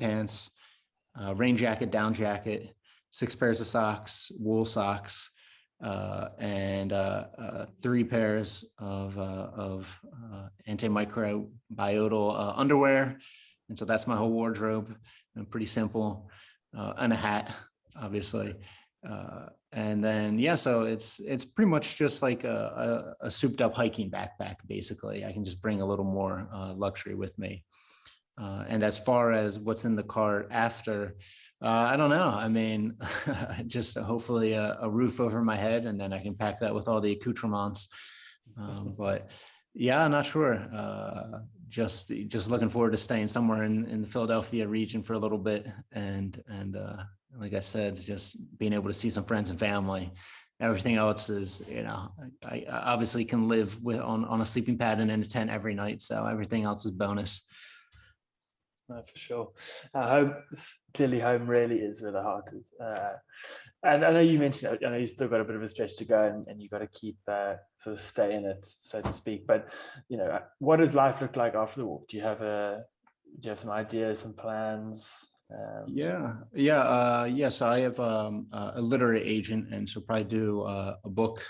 jacket, down jacket, 6 pairs of socks, wool socks, and 3 pairs of antimicrobial underwear. And so that's my whole wardrobe, and pretty simple, and a hat, obviously. And then, so it's pretty much just like a souped up hiking backpack, basically. I can just bring a little more luxury with me. And as far as what's in the cart after, I don't know. I mean, just hopefully a roof over my head, and then I can pack that with all the accoutrements. But yeah, I'm not sure. Just looking forward to staying somewhere in the Philadelphia region for a little bit, and like I said, just being able to see some friends and family. Everything else is, I obviously can live on a sleeping pad and in a tent every night. So everything else is bonus. No, for sure. Home really is where the heart is. And I know you mentioned, I know you still got a bit of a stretch to go, and you got to keep sort of stay in it, so to speak. But what does life look like after the walk? Do you have some ideas, some plans? So I have a literary agent, and so probably do a book.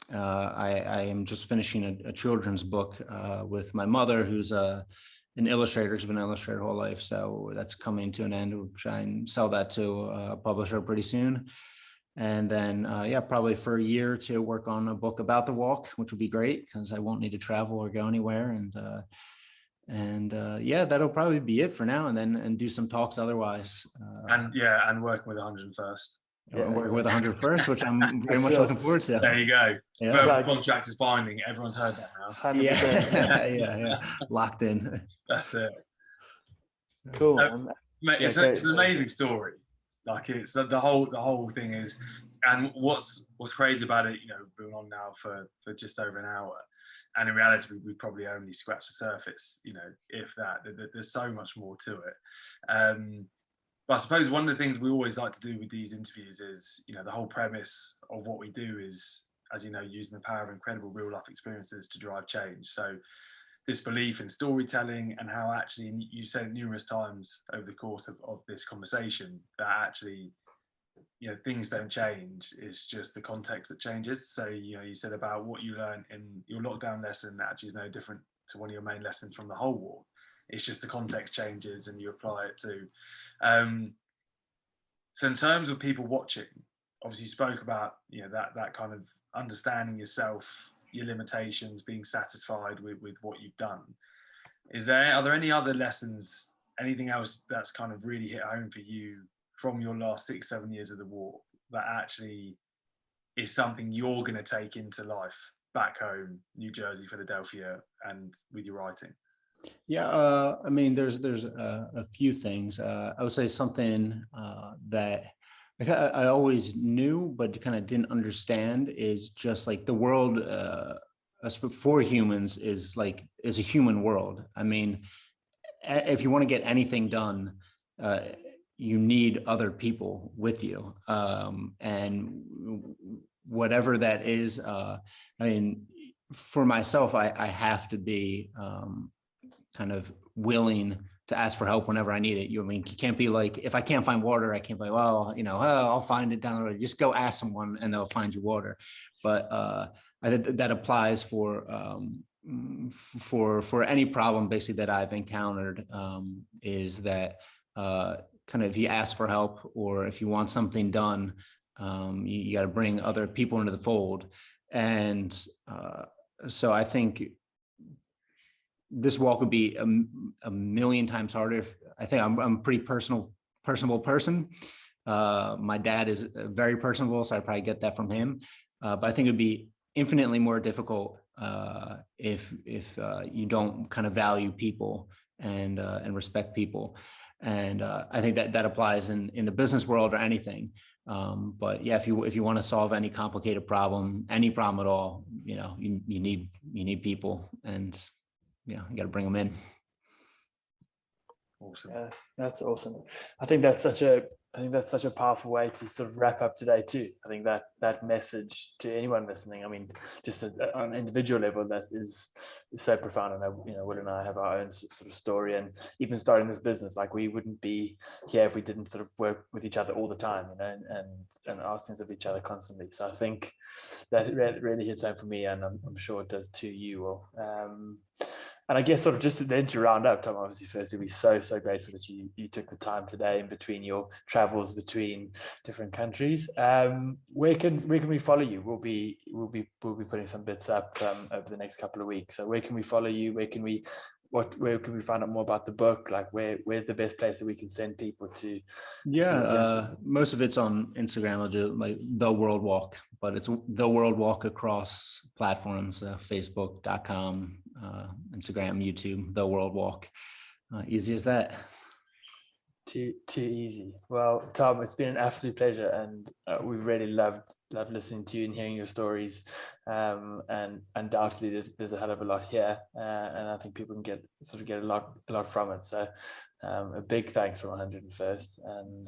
I am just finishing a children's book with my mother, who's an illustrator. She's been an illustrator her whole life, so that's coming to an end. We'll try and sell that to a publisher pretty soon. And then probably for a year to work on a book about the walk, which would be great because I won't need to travel or go anywhere. And yeah, that'll probably be it for now, and do some talks otherwise. And working with 101st. Working with 101st, which I'm very much looking forward to. There you go. Yeah. Verbal contract is binding. Everyone's heard that now. 100%. Yeah. Locked in. That's it. Cool. Mate, it's an amazing story. Like, it's the whole thing is, and what's crazy about it, you know, we've been on now for just over an hour, and in reality we probably only scratched the surface, you know, if that. There's so much more to it. But I suppose one of the things we always like to do with these interviews is, you know, the whole premise of what we do is, as you know, using the power of incredible real life experiences to drive change. So this belief in storytelling, and how actually, and you said it numerous times over the course of this conversation, that actually, you know, things don't change, it's just the context that changes. So, you know, you said about what you learned in your lockdown lesson actually is no different to one of your main lessons from the whole war. It's just the context changes and you apply it to. So in terms of people watching, obviously you spoke about, you know, that kind of understanding yourself, your limitations, being satisfied with what you've done. Are there any other lessons, anything else that's kind of really hit home for you from your last 6-7 years of the war that actually is something you're going to take into life back home, New Jersey, Philadelphia, and with your writing? Yeah, I mean, there's a few things. I would say something that I always knew, but kind of didn't understand, is just like the world for humans is a human world. I mean, if you want to get anything done, you need other people with you, and whatever that is. I mean, for myself, I have to be kind of willing to ask for help whenever I need it. You can't be like, if I can't find water, I can't be like, well, you know, I'll find it down the road. Just go ask someone and they'll find you water. But I think that applies for any problem basically that I've encountered, is that kind of, if you ask for help or if you want something done, you got to bring other people into the fold. And so I think this walk would be a million times harder. I think I'm a pretty personable person. My dad is very personable, so I probably get that from him. But I think it would be infinitely more difficult if you don't kind of value people and respect people. And I think that applies in the business world or anything. But yeah, if you want to solve any complicated problem, any problem at all, you know, you need people, and yeah, you got to bring them in. Awesome. Yeah, that's awesome. I think that's such a powerful way to sort of wrap up today too. I think that message to anyone listening, I mean, just on an individual level, that is so profound. And you know, Will and I have our own sort of story, and even starting this business, like, we wouldn't be here if we didn't sort of work with each other all the time, you know, and ask things of each other constantly. So I think that really hits home for me, and I'm sure it does to you, Will. And I guess sort of just then to round up, Tom, obviously firstly, we're so grateful that you took the time today in between your travels between different countries. Where can we follow you? We'll be putting some bits up over the next couple of weeks. So where can we follow you? Where can we find out more about the book? Like, where's the best place that we can send people to? Yeah, most of it's on Instagram. I'll do like The World Walk, but it's The World Walk across platforms, Facebook.com, Instagram, YouTube, The World Walk. Easy as that. Too easy. Well, Tom, it's been an absolute pleasure, and we really loved listening to you and hearing your stories. And undoubtedly, there's a hell of a lot here, and I think people can get a lot from it. So, a big thanks from 101st, and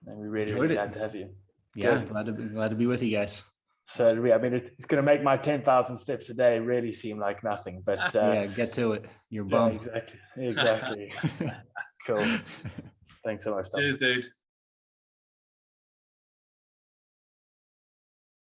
we're really glad to have you. Yeah, glad to be with you guys. So I mean, it's going to make my 10,000 steps a day really seem like nothing, but yeah, get to it. You're bummed. Yeah, exactly. Cool. Thanks so much, Tom. Cheers, dude.